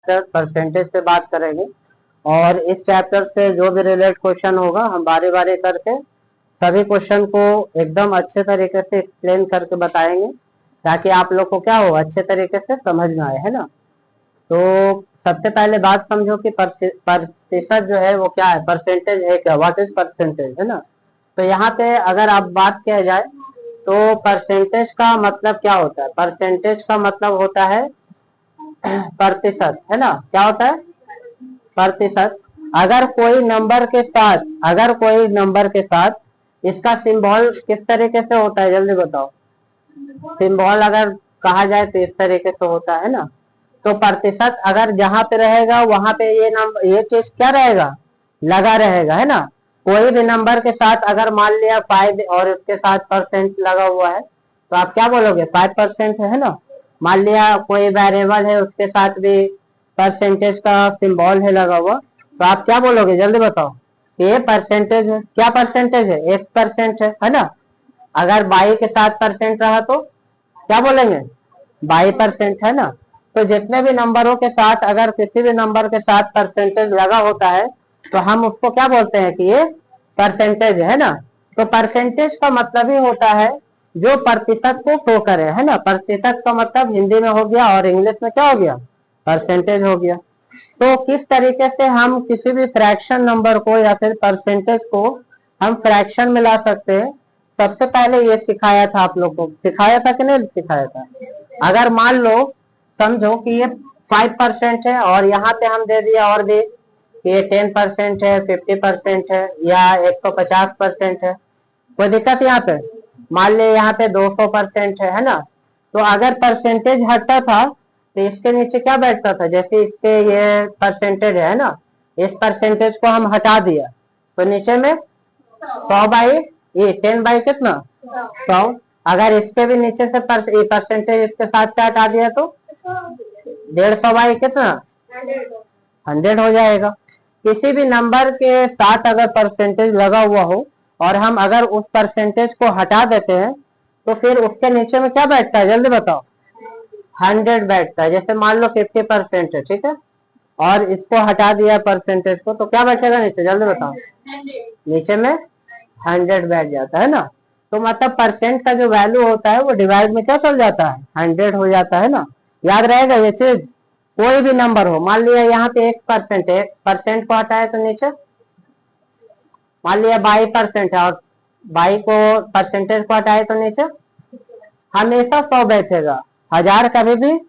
Percentage पे बात करेंगे और इस चैप्टर से जो भी रिलेटेड क्वेश्चन होगा हम बारी बारी करके सभी क्वेश्चन को एकदम अच्छे तरीके से एक्सप्लेन करके बताएंगे ताकि आप लोग को क्या हो अच्छे तरीके से समझ में आए, है ना। तो सबसे पहले बात समझो कि प्रतिशत जो है वो क्या है, परसेंटेज है क्या, व्हाट इज परसेंटेज, है ना। तो यहाँ पे अगर आप बात किया जाए तो परसेंटेज का मतलब क्या होता है, परसेंटेज का मतलब होता है प्रतिशत, है ना। क्या होता है प्रतिशत। अगर कोई नंबर के साथ इसका सिंबल किस तरीके से होता है जल्दी बताओ। सिंबल अगर कहा जाए तो इस तरीके से होता है ना। तो प्रतिशत अगर जहां पे रहेगा वहां पे ये चीज क्या रहेगा, लगा रहेगा, है ना। कोई भी नंबर के साथ अगर मान लिया 5 और उसके साथ परसेंट लगा हुआ है तो आप क्या बोलोगे 5% है ना। मान लिया कोई वेरिएबल है उसके साथ भी परसेंटेज का सिंबल है लगा हुआ तो आप क्या बोलोगे जल्दी बताओ। ये परसेंटेज है, क्या परसेंटेज है, 1% है ना। अगर 22 के साथ परसेंट रहा तो क्या बोलेंगे 22%, है ना। तो जितने भी नंबरों के साथ अगर किसी भी नंबर के साथ परसेंटेज लगा होता है तो हम उसको क्या बोलते हैं कि ये परसेंटेज है ना। तो परसेंटेज का मतलब ही होता है जो प्रतिशत को शो करे, है ना। प्रतिशत का मतलब हिंदी में हो गया और इंग्लिश में क्या हो गया, परसेंटेज हो गया। तो किस तरीके से हम किसी भी फ्रैक्शन नंबर को या फिर परसेंटेज को हम फ्रैक्शन में ला सकते हैं, सबसे पहले ये सिखाया था आप लोग को, सिखाया था कि नहीं सिखाया था। अगर मान लो समझो कि ये 5% है और यहाँ पे हम दे दिया और भी कि ये 10% है, 50% है या 150% है, कोई दिक्कत यहाँ पे। मान लिया यहाँ पे 200% है ना। तो अगर परसेंटेज हटता था तो इसके नीचे क्या बैठता था, जैसे इसके ये परसेंटेज है ना, इस परसेंटेज को हम हटा दिया तो नीचे में 100 बाई ये 10 बाई कितना 100। अगर इसके भी नीचे से परसेंटेज इसके साथ क्या हटा दिया तो 150 बाई कितना 100 हो जाएगा। किसी भी नंबर के साथ अगर परसेंटेज लगा हुआ हो और हम अगर उस परसेंटेज को हटा देते हैं तो फिर उसके नीचे में क्या बैठता है जल्दी बताओ, 100 बैठता है। जैसे मान लो 50% है, ठीक है, और इसको हटा दिया परसेंटेज को तो क्या बैठेगा नीचे जल्दी बताओ, नीचे में 100 बैठ जाता है ना। तो मतलब परसेंट का जो वैल्यू होता है वो डिवाइड में क्या चल जाता है 100 हो जाता है ना। याद रहेगा ये चीज। कोई भी नंबर हो, मान लिया यहाँ पे 1% है, 1% को हटाए तो नीचे मान लिया 22% है और 22 को परसेंटेज को हटाए तो नीचे हमेशा 100 बैठेगा, 1000 कभी भी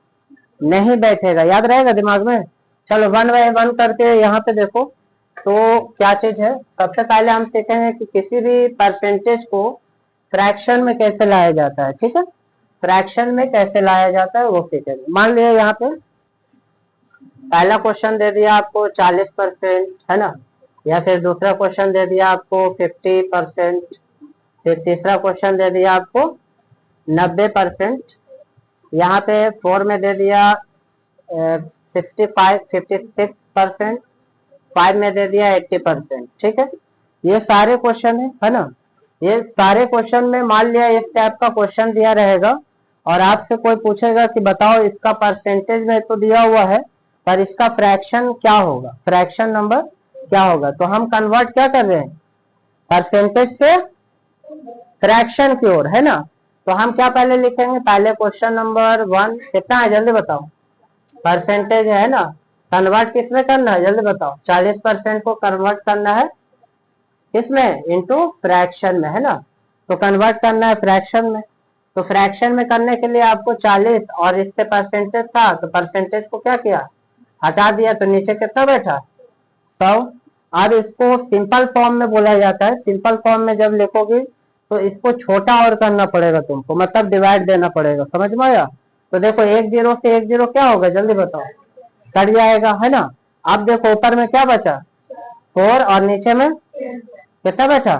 नहीं बैठेगा। याद रहेगा दिमाग में। चलो 1 बाय 1 करके यहाँ पे देखो तो क्या चीज है। सबसे पहले हम सीखेंगे कि किसी भी परसेंटेज को फ्रैक्शन में कैसे लाया जाता है, ठीक है, फ्रैक्शन में कैसे लाया जाता है वो सीखेंगे। मान लिया यहाँ पे पहला क्वेश्चन दे दिया आपको 40% है ना, या फिर दूसरा क्वेश्चन दे दिया आपको 50%, फिर तीसरा क्वेश्चन दे दिया आपको 90%, यहाँ पे 4 में दे दिया 56%, 5 में दे दिया 80%, ठीक है। ये सारे क्वेश्चन है ना। ये सारे क्वेश्चन में मान लिया इस टाइप का क्वेश्चन दिया रहेगा और आपसे कोई पूछेगा कि बताओ इसका परसेंटेज में तो दिया हुआ है पर इसका फ्रैक्शन क्या होगा, फ्रैक्शन नंबर क्या होगा। तो हम कन्वर्ट क्या कर रहे हैं परसेंटेज से फ्रैक्शन की ओर, है ना। तो हम क्या पहले लिखेंगे, पहले क्वेश्चन नंबर 1 कितना है जल्दी बताओ, परसेंटेज है ना। कन्वर्ट किसमें करना है जल्दी बताओ, 40% को कन्वर्ट करना है किसमें इनटू फ्रैक्शन में, है ना। तो कन्वर्ट करना है फ्रैक्शन में। तो फ्रैक्शन में करने के लिए आपको 40 और इससे परसेंटेज था तो परसेंटेज को क्या किया हटा दिया तो नीचे कितना बैठा 100। अब इसको सिंपल फॉर्म में बोला जाता है। सिंपल फॉर्म में जब लिखोगे तो इसको छोटा और करना पड़ेगा तुमको, मतलब डिवाइड देना पड़ेगा, समझ में आया। तो देखो 1 0 से 1 0 क्या होगा जल्दी बताओ, कट जाएगा, है ना। अब देखो ऊपर में क्या बचा 4 और नीचे में कितना बैठा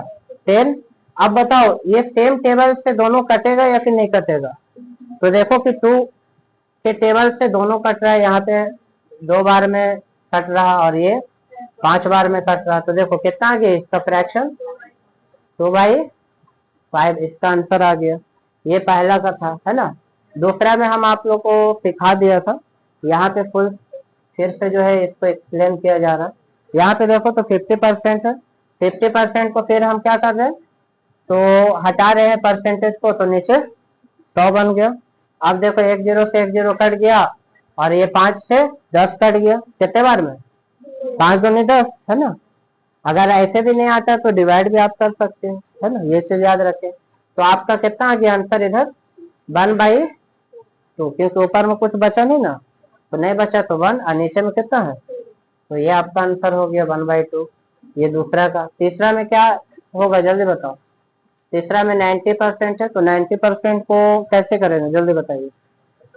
10। अब बताओ ये सेम टेबल से दोनों कटेगा या फिर नहीं कटेगा। तो देखो कि 2 के टेबल से दोनों कट रहा है, यहाँ पे 2 बार में कट रहा और ये 5 बार में कट रहा। तो देखो कितना आ गया इसका फ्रैक्शन 2/5, इसका आंसर आ गया। ये पहला का था, है ना। दूसरा में हम आप लोग को सिखा दिया था, यहाँ पे फुल फिर से जो है इसको एक्सप्लेन किया जा रहा है। यहाँ पे देखो तो 50% है, 50% को फिर हम क्या कर रहे हैं, तो हटा रहे हैं परसेंटेज को, तो नीचे 100 बन गया। अब देखो 1 0 से 1 0 कट गया, और ये 5 से 10 कट गया। कितने बार में? 5 दूनी 10 है ना। अगर ऐसे भी नहीं आता तो डिवाइड भी आप कर सकते हैं, है ना, ये चीज याद रखें। तो आपका कितना आ गया आंसर इधर? 1/2, क्योंकि ऊपर में कुछ बचा नहीं ना, तो नहीं बचा तो 1, और नीचे में कितना है, तो ये आपका आंसर हो गया 1/2। ये दूसरा का। तीसरा में क्या होगा जल्दी बताओ? तीसरा में 90% है, तो 90% को कैसे करेंगे जल्दी बताइए?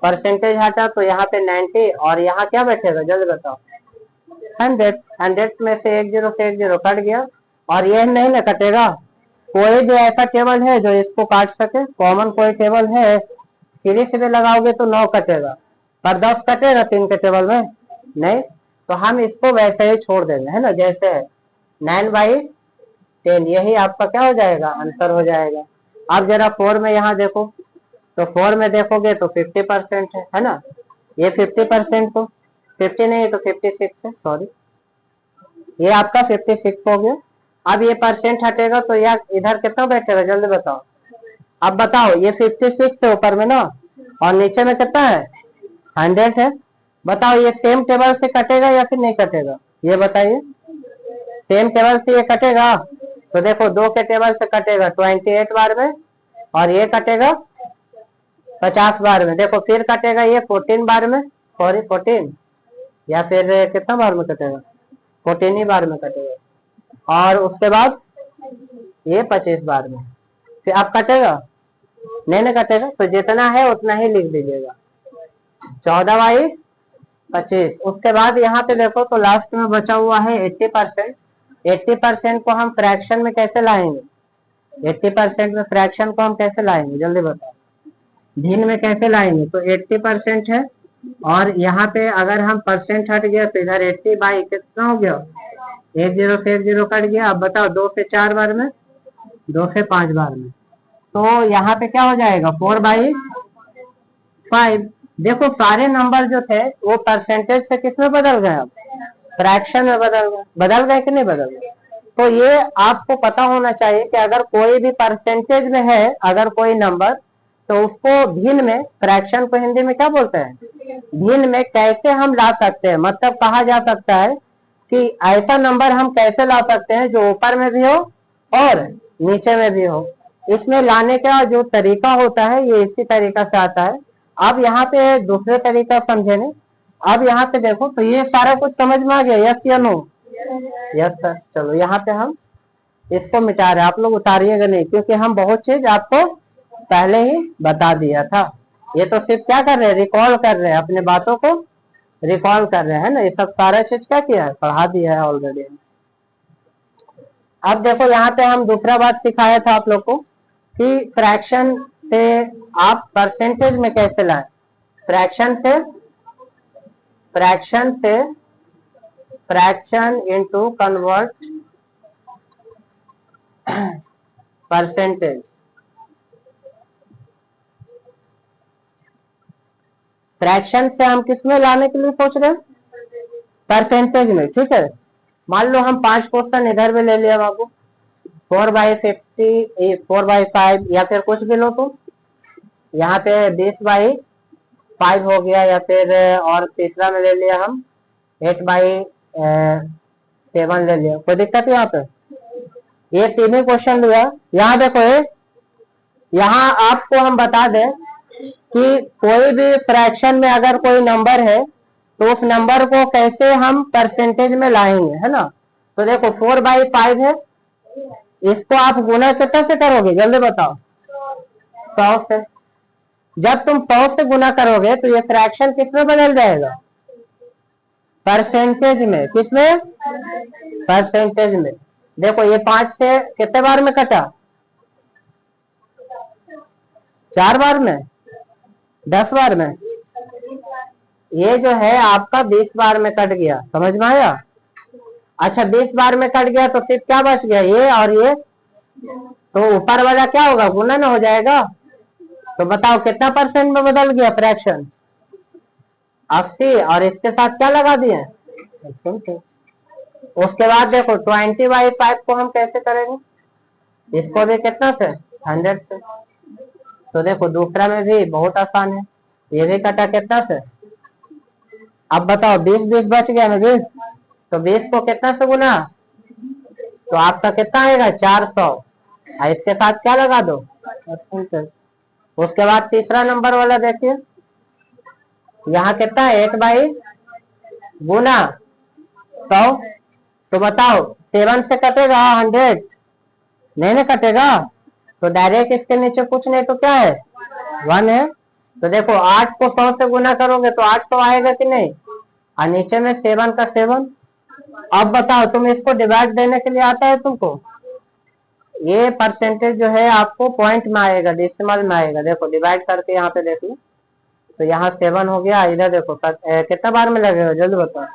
परसेंटेज हटा तो यहाँ पे 90, और यहाँ क्या बैठेगा जल्दी बताओ? 100। 100 में से 1 0 से 1 0 कट गया, और यह नहीं ना कटेगा। कोई भी ऐसा टेबल है जो इसको काट सके? कॉमन कोई टेबल है? सीरीज से लगाओगे तो 9 कटेगा, पर 10 कटेगा 3 के टेबल में? नहीं। तो हम इसको वैसे ही छोड़ देंगे, है ना, जैसे है। 9/10 यही आपका क्या हो जाएगा, आंसर हो जाएगा। अब जरा 4 में यहाँ देखो, तो 4 में देखोगे तो 50% है ना। ये 50% को 50 नहीं तो 56 है, सॉरी, ये आपका 56 हो गया। अब ये परसेंट हटेगा तो यार इधर कितना बैठेगा जल्दी बताओ? अब बताओ, ये 56 है ऊपर में ना, और नीचे में कितना है, 100 है। बताओ ये सेम टेबल से कटेगा या फिर नहीं कटेगा, ये बताइए। सेम टेबल से ये कटेगा, तो देखो 2 के टेबल से कटेगा 28 बार में, और ये कटेगा 50 बार में। देखो फिर कटेगा ये 14 बार में, सॉरी 14, या फिर कितना बार में कटेगा, 14 ही बार में कटेगा। और उसके बाद ये 25 बार में। फिर अब कटेगा नहीं ना कटेगा, तो जितना है उतना ही लिख दीजिएगा, 14/25। उसके बाद यहाँ पे देखो तो लास्ट में बचा हुआ है 80%। 80% को हम फ्रैक्शन में कैसे लाएंगे? 80% में फ्रैक्शन को हम कैसे लाएंगे जल्दी बताओ? भिन्न में कैसे लाएंगे? तो 80% है, और यहाँ पे अगर हम परसेंट हट गया तो इधर 80 कितना हो गया, 1 0 से 1 0 कट गया। अब बताओ 2 से 4 बार में, 2 से 5 बार में, तो यहाँ पे क्या हो जाएगा, 4/5। देखो सारे नंबर जो थे वो परसेंटेज से किस में बदल गए, अब फ्रैक्शन में बदल गए कि नहीं बदल गए? तो ये आपको पता होना चाहिए कि अगर कोई भी परसेंटेज में है अगर कोई नंबर, तो उसको भिन्न में, फ्रैक्शन को हिंदी में क्या बोलते हैं, भिन्न में कैसे हम ला सकते हैं। मतलब कहा जा सकता है कि ऐसा नंबर हम कैसे ला सकते हैं जो ऊपर में भी हो और नीचे में भी हो। इसमें लाने का जो तरीका होता है ये इसी तरीका से आता है। अब यहाँ पे दूसरे तरीका समझेंगे। अब यहाँ पे देखो तो ये सारा कुछ समझ में आ गया, यस या नो? Yes sir. चलो यहाँ पे हम इसको मिटा रहे हैं, आप लोग उतारिएगा नहीं, क्योंकि हम बहुत चीज आपको पहले ही बता दिया था। ये तो सिर्फ क्या कर रहे हैं, रिकॉल कर रहे हैं, अपने बातों को रिकॉल कर रहे हैं ना। ये सब सारा चीज क्या किया है, पढ़ा दिया है ऑलरेडी। अब देखो यहाँ पे हम दूसरा बात सिखाया था आप लोग को कि फ्रैक्शन से आप परसेंटेज में कैसे लाएं। Fraction into convert percentage. Fraction से हम किस में लाने के लिए सोच रहे हैं, परसेंटेज में, ठीक है। मान लो हम 5 क्वेश्चन इधर भी ले लिया बाबू, 4/50, 4/5 या फिर कुछ भी लो, तो यहाँ पे 20/5 हो गया, या फिर और तीसरा में ले लिया हम 8/7 ले लिया, कोई दिक्कत है यहाँ पे? ये तीनों क्वेश्चन लिया। यहाँ देखो यहाँ आपको हम बता दें कि कोई भी फ्रैक्शन में अगर कोई नंबर है तो उस नंबर को कैसे हम परसेंटेज में लाएंगे, है ना। तो देखो 4/5 है, इसको आप गुना कितना से करोगे जल्दी बताओ? 100 से। जब तुम 100 से गुना करोगे तो ये फ्रैक्शन किसमें बदल जाएगा, परसेंटेज में। किसमें, परसेंटेज में। देखो ये 5 से कितने बार में कटा, 4 बार में, 10 बार में। ये जो है आपका 20 बार में कट गया, समझ में आया? अच्छा 20 बार में कट गया तो फिर क्या बच गया, ये और ये, तो ऊपर वाला क्या होगा, गुना ना हो जाएगा। तो बताओ कितना परसेंट में बदल गया फ्रैक्शन, 80 और इसके साथ क्या लगा दिए, उसके बाद देखो 20/5 को हम कैसे करेंगे, इसको भी कितना से 100 से। तो देखो दूसरा में भी बहुत आसान है, ये भी कटा कितना से। अब बताओ 20 बच गया ना 20, तो 20 को कितना से गुना, तो आपका कितना आएगा 400, और इसके साथ क्या लगा दो। उसके बाद तीसरा नंबर वाला देखिए, यहाँ कितना है 8/, गुना 100, तो बताओ 7 से कटेगा 100, नहीं ना कटेगा, तो डायरेक्ट इसके नीचे कुछ नहीं तो क्या है 1 है। तो देखो 8 को 100 से गुना करोगे तो 800 आएगा कि नहीं, और नीचे में 7 का 7। अब बताओ तुम इसको डिवाइड देने के लिए आता है तुमको, ये परसेंटेज जो है आपको पॉइंट में आएगा, डेसिमल में आएगा। देखो डिवाइड करके यहाँ पे देख लो, तो यहाँ 7 हो गया, इधर देखो कितना बार में लगेगा जल्दी बताओ,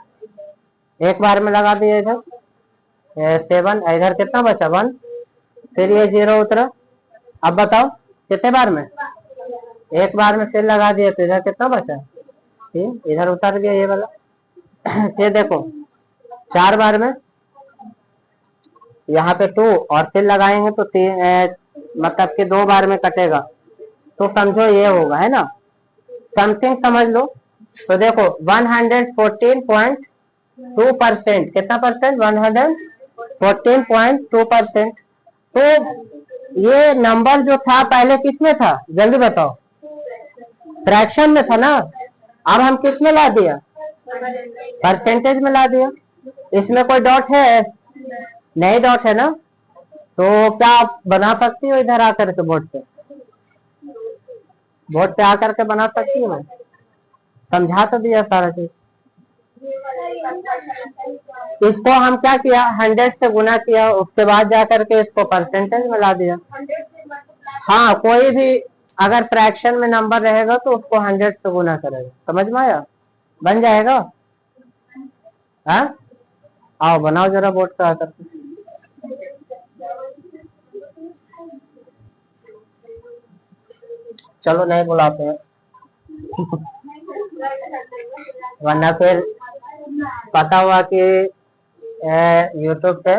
एक बार में लगा दिया इधर 7, इधर कितना बचा 1, फिर ये 0 उतरा। अब बताओ कितने बार में, एक बार में फिर लगा दिया, तो इधर कितना बचा 3, इधर उतर गया ये वाला। फिर देखो 4 बार में, यहाँ पे 2 और फिर लगाएंगे तो 3, मतलब कि 2 बार में कटेगा, तो समझो ये होगा, है ना, समथिंग समझ लो। तो देखो 114.2%, कितना परसेंट 114.2%। तो ये नंबर जो था पहले किसमें था जल्दी बताओ, फ्रैक्शन में था ना, अब हम किस में ला दिया, परसेंटेज में ला दिया। इसमें कोई डॉट है नहीं, डॉट है ना, तो क्या आप बना सकती हो इधर आकर के बोर्ड पे आकर के बना सकती हो, मैं समझा तो दिया सारा चीज। इसको हम क्या किया 100 से गुना किया, उसके बाद जाकर के इसको परसेंटेज में ला दिया। हाँ कोई भी अगर फ्रैक्शन में नंबर रहेगा तो उसको 100 से गुना करेगा, समझ में आया, बन जाएगा। हाँ आओ बनाओ जरा बोर्ड पे आकर के। चलो नहीं बुलाते हैं वरना फिर पता हुआ कि यूट्यूब पे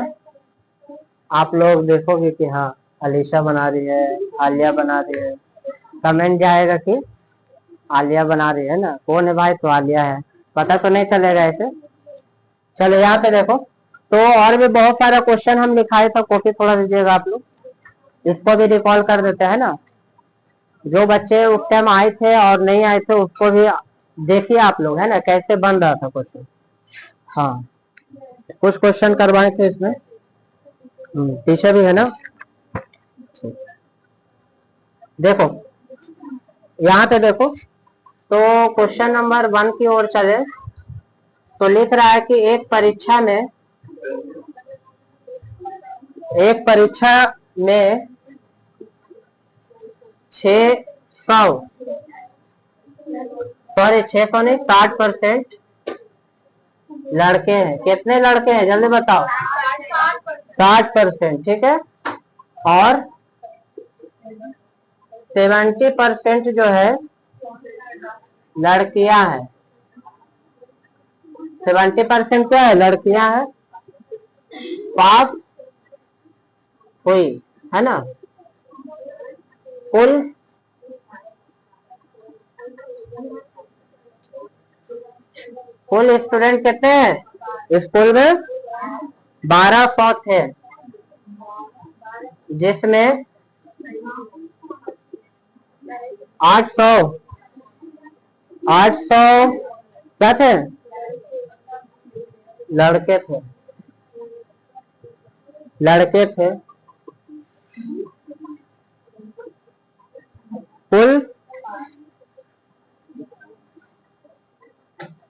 आप लोग देखोगे कि हाँ अलीशा बना रही है, आलिया बना रही है, कमेंट जाएगा कि आलिया बना रही है ना, कौन है भाई, तो आलिया है, पता तो नहीं चलेगा ऐसे। चलो यहाँ पे देखो, तो और भी बहुत सारा क्वेश्चन हम लिखाए था, कॉपी थोड़ा दीजिएगा आप लोग, इसको भी रिकॉल कर देते हैं ना, जो बच्चे उस टाइम आए थे और नहीं आए थे उसको भी देखिए आप लोग, है ना, कैसे बन रहा था क्वेश्चन। हाँ कुछ क्वेश्चन करवाए थे इसमें, पीछे भी है ना। देखो यहाँ पे देखो, तो क्वेश्चन नंबर 1 की ओर चले, तो लिख रहा है कि एक परीक्षा में 600 नहीं 60% लड़के हैं, कितने लड़के हैं जल्दी बताओ, 60%, ठीक है, और 70% जो है लड़कियां हैं, 70% क्या है लड़कियां हैं, पास हुई, है ना। कुल स्टूडेंट कितने हैं स्कूल में 1200 थे, जिसमें 800 क्या थे लड़के थे। कुल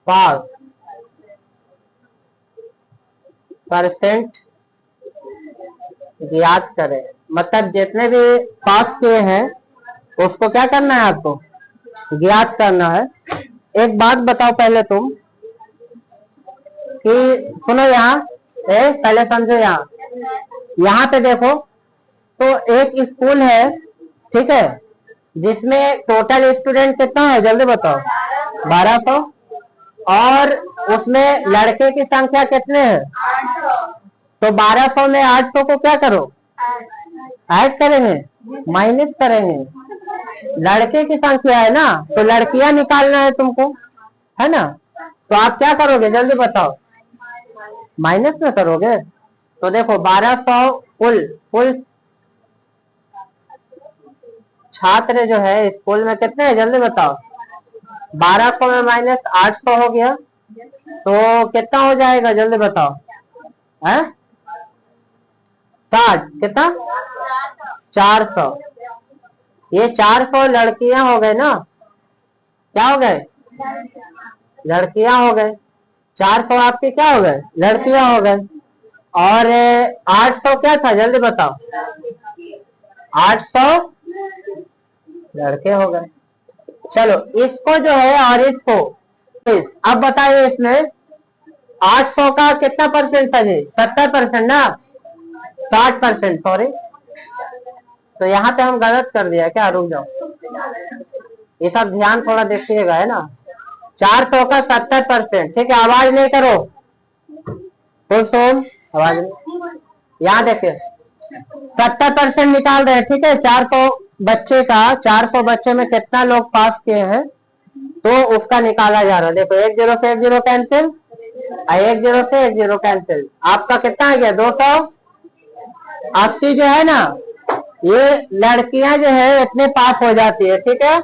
पास परसेंट ज्ञात करें, मतलब जितने भी पास किए हैं उसको क्या करना है आपको ज्ञात करना है। एक बात बताओ पहले तुम कि सुनो, यहाँ पहले समझो, यहाँ पे देखो, तो एक स्कूल है, ठीक है, जिसमें टोटल स्टूडेंट कितना है जल्दी बताओ 1200, और उसमें लड़के की संख्या कितने हैं? तो 1200 में 800 को क्या करो, ऐड करेंगे, माइनस करेंगे। लड़के की संख्या है ना, तो लड़कियां निकालना है तुमको, है ना। तो आप क्या करोगे जल्दी बताओ, माइनस में करोगे। तो देखो 1200 कुल छात्र जो है स्कूल में कितने हैं जल्दी बताओ। 1200 में माइनस 800 हो गया, तो कितना हो जाएगा जल्दी बताओ, है 60, कितना 400। ये 400 लड़कियां हो गए ना, क्या हो गए, लड़कियां हो गए। 400 आपके क्या हो गए, लड़कियां हो गए। और 800 क्या था जल्दी बताओ, 800 लड़के हो गए। चलो इसको जो है और इसको, अब बताइए इसमें 800 का कितना परसेंटेज है, 70% ना, 60%, सॉरी। तो यहाँ पे हम गलत कर दिया क्या, रुक जाओ, ये सब ध्यान थोड़ा देखिएगा, है ना। 400 का 70%, ठीक है। आवाज नहीं करो, आवाज नहीं। यहाँ देखिए 70% निकाल रहे हैं, ठीक है। 400 बच्चे का, 400 बच्चे में कितना लोग पास किए हैं, तो उसका निकाला जा रहा है। देखो 1 0 से 1 0 कैंसिल, 1 0 से 1 0 कैंसिल। आपका कितना आ गया, 280 जो है ना, ये लड़कियां जो है इतने पास हो जाती है, ठीक है।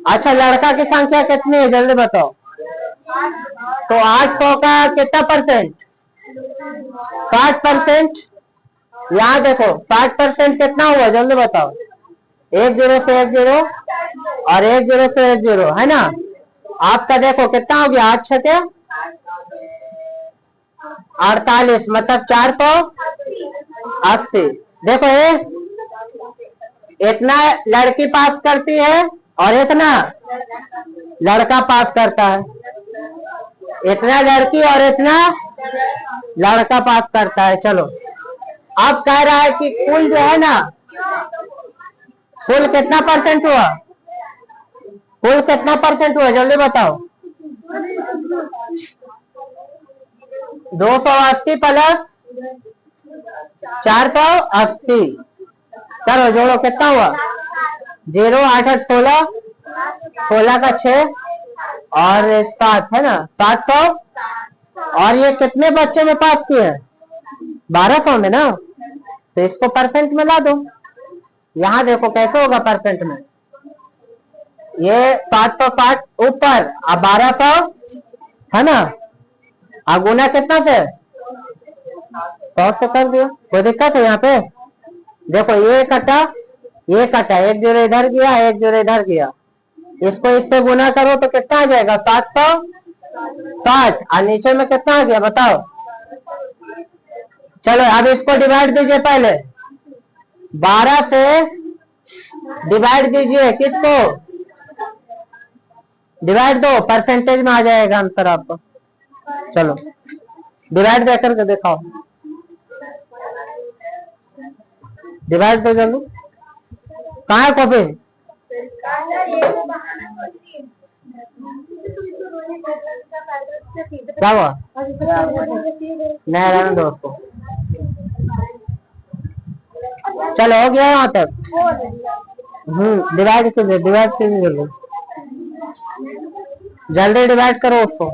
अच्छा लड़का की संख्या कितनी है जल्दी बताओ। तो 800 का कितना परसेंट, 60%। यहाँ देखो 60% कितना हुआ जल्दी बताओ, 1 0 से 1 0 और 1 0 से 1 0, है ना। आपका देखो कितना हो गया, 8 छके 48, मतलब 480। देखो ये इतना लड़की पास करती है और इतना लड़का पास करता है, इतना लड़की और इतना लड़का पास करता है। चलो अब कह रहा है कि कुल जो है ना, कुल कितना परसेंट हुआ, कुल कितना परसेंट हुआ जल्दी बताओ। 280 प्लस 480, करो जोड़ो कितना हुआ, 0 8 8 16, 16 का 6 और 7, है ना 700। और ये कितने बच्चे में पास किए हैं, 1200 में ना, तो इसको परसेंट में ला दो। यहाँ देखो कैसे होगा परसेंट में, ये 760 ऊपर, अब 1200, है ना। गुना कितना से, 100 से कर दिया, कोई दिक्कत है यहाँ पे। देखो ये कटा, ये कटा, 1 0 इधर गया, 1 0 इधर गया, इसको इससे गुना करो तो कितना आ जाएगा, 760। और नीचे में कितना आ गया बताओ। चलो अब इसको डिवाइड दीजिए, पहले 12 से डिवाइड दीजिए, किसको डिवाइड दो, परसेंटेज में आ जाएगा आंसर आपको। चलो डिवाइड दे करके दिखाओ, डिवाइड दो जल्दी, कहाँ है कॉपी, क्या हुआ, नहीं रहने दो उसको। चलो हो गया यहाँ तक, डिवाइड कीजिए, डिवाइड कीजिए जल्दी, जल्दी डिवाइड करो उसको।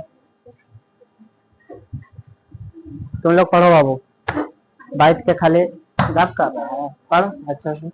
तुम लोग पढ़ो बाबू, बाइट के खाली गप कर रहा है, पढ़ो अच्छा से।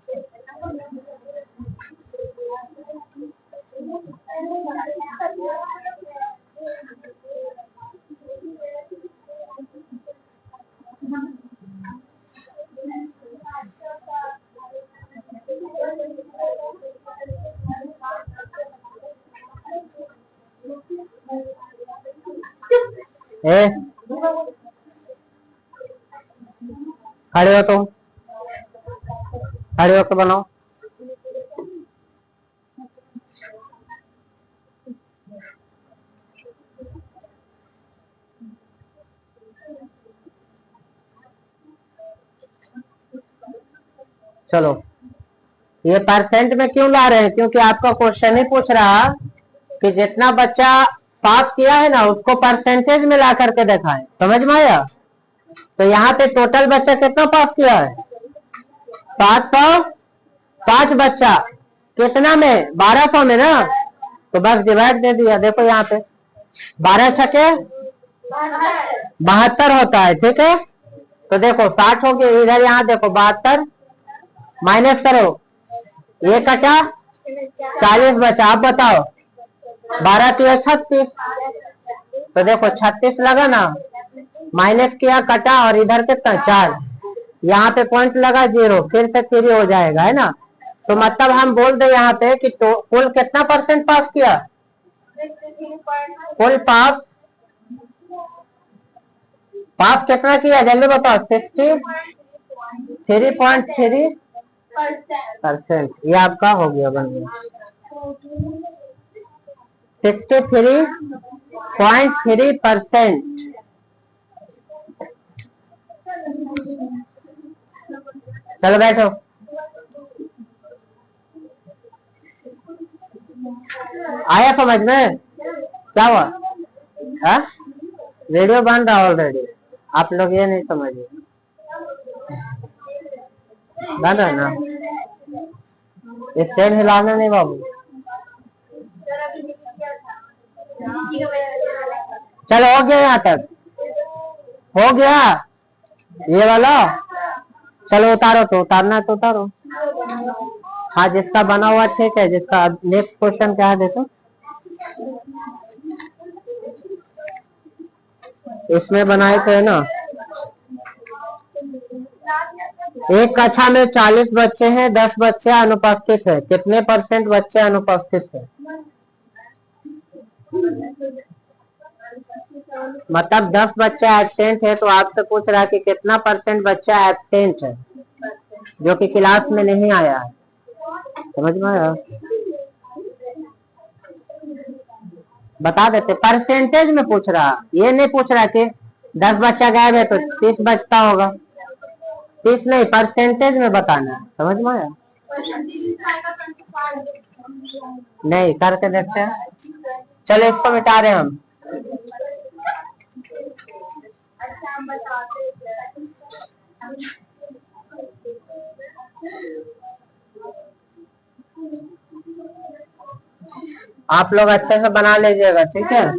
खड़े हो तुम, खड़े होकर बनाओ। चलो ये परसेंट में क्यों ला रहे हैं, क्योंकि आपका क्वेश्चन ही पूछ रहा कि जितना बच्चा पास किया है ना उसको परसेंटेज में ला करके दिखाएं, समझ में आया। तो यहाँ पे टोटल बच्चा कितना पास किया है, 705 बच्चा, कितना में, 1200 में ना, तो बस डिवाइड दे दिया। देखो यहाँ पे 12 छके 72 होता है, ठीक है। तो देखो 60 हो गया, इधर यहाँ देखो 72 माइनस करो, ये कटा 40 बचा। आप बताओ 12 3 36, तो देखो 36 लगा ना, माइनस किया कटा, और इधर कितना 4, यहाँ पे पॉइंट लगा 0, फिर से 3 हो जाएगा, है ना। तो मतलब हम बोल दे यहाँ पे कि तो कुल कितना परसेंट पास किया, कुल पास कितना किया जल्दी बताओ, 63.3%। ये आपका हो गया, बन गया 63.3%। चलो बैठो। आया समझ में, क्या हुआ, हा? वीडियो बन रहा ऑलरेडी, आप लोग ये नहीं समझिए, बन रहा है ना, स्टैंड हिलाना नहीं बाबू। चलो हो गया, यहाँ तक हो गया ये वाला। चलो उतारो, तो उतारना है तो उतारो। हाँ जिसका बना हुआ ठीक है, जिसका नेक्स्ट क्वेश्चन क्या है देखो, इसमें बनाए थे ना, एक कक्षा में 40 बच्चे हैं, 10 बच्चे अनुपस्थित है, कितने परसेंट बच्चे अनुपस्थित है। मतलब 10 बच्चा एब्सेंट है, तो आपसे पूछ रहा है कि कितना परसेंट बच्चा एब्सेंट है, जो कि क्लास में नहीं आया है, समझ में आया। बता देते, परसेंटेज में पूछ रहा, ये नहीं पूछ रहा कि 10 बच्चा गायब है तो 30 बचता होगा, 30 नहीं, परसेंटेज में बताना, समझ में आया। नहीं करके देखते हैं, चलो इसको मिटा रहे हम। आप लोग अच्छे से बना लीजिएगा, ठीक है।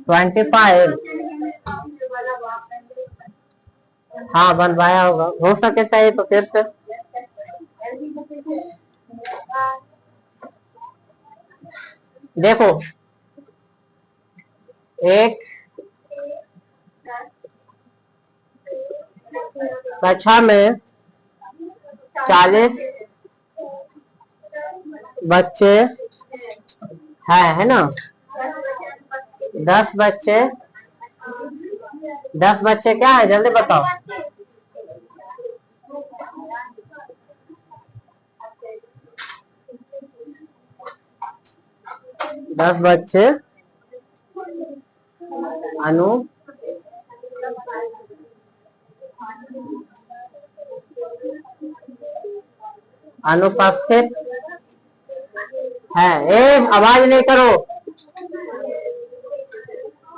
25, हाँ बनवाया होगा, हो सके चाहिए तो फिर से। देखो एक कक्षा में 40 बच्चे है ना, 10 बच्चे क्या है जल्दी बताओ, 10 बच्चे अनुपस्थित है। आवाज नहीं करो,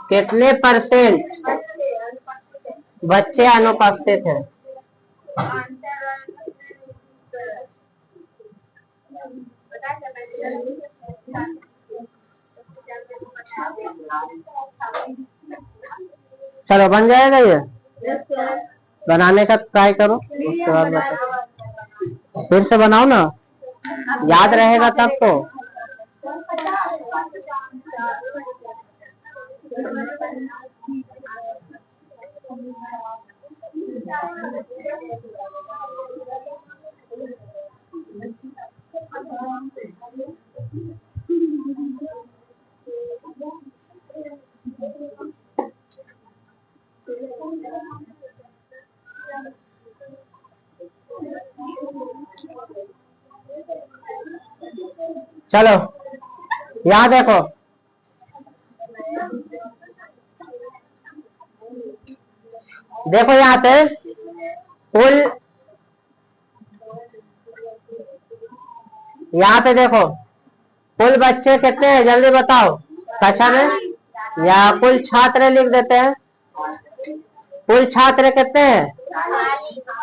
कितने परसेंट बच्चे अनुपस्थित है। चलो बन जाएगा ये, बनाने का ट्राई करो, उसके बाद बताओ, फिर से बनाओ ना, याद रहेगा तब तो। चलो यहाँ देखो, देखो यहाँ पे कुल, यहाँ पे देखो कुल बच्चे कितने हैं जल्दी बताओ कक्षा में, या कुल छात्र लिख देते हैं। कुल छात्र कितने हैं?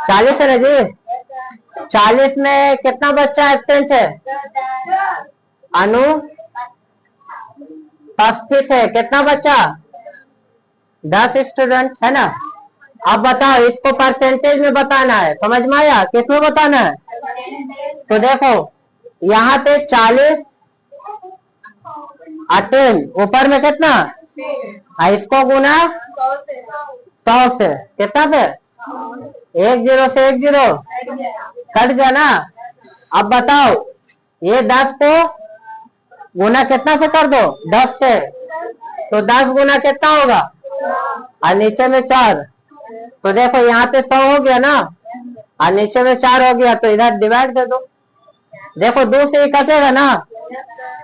40 है ना जी। 40 में कितना बच्चा एब्सेंट है? अनुपस्थित है। कितना बच्चा? 10 स्टूडेंट है ना। अब बताओ इसको परसेंटेज में बताना है, समझ में आया? किसमें बताना है? तो देखो यहाँ पे 40 10 ऊपर में कितना, इसको गुना 100 से, कितना पे? 1 0 से 1 0 कट गया ना। अब बताओ ये 10 को गुना कितना से कर दो? 10 से, तो 10 गुना कितना होगा? और नीचे में 4, तो देखो यहाँ पे 100 हो गया ना, और नीचे में 4 हो गया, तो इधर डिवाइड दे दो। देखो 2 से ही कटेगा ना,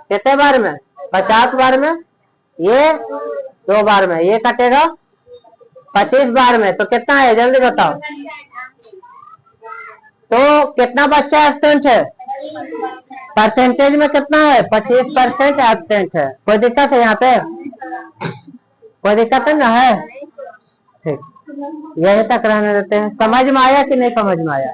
कितने बार में? 50 बार में। ये 2 बार में, ये कटेगा 25 बार में। तो कितना है जल्दी बताओ। तो कितना बच्चा एब्सेंट है? परसेंटेज में कितना है? 25% एब्सेंट है। कोई दिक्कत है यहाँ पे? कोई दिक्कत है ना? है ठीक, यही तक रहने देते हैं। समझ में आया कि नहीं समझ में आया?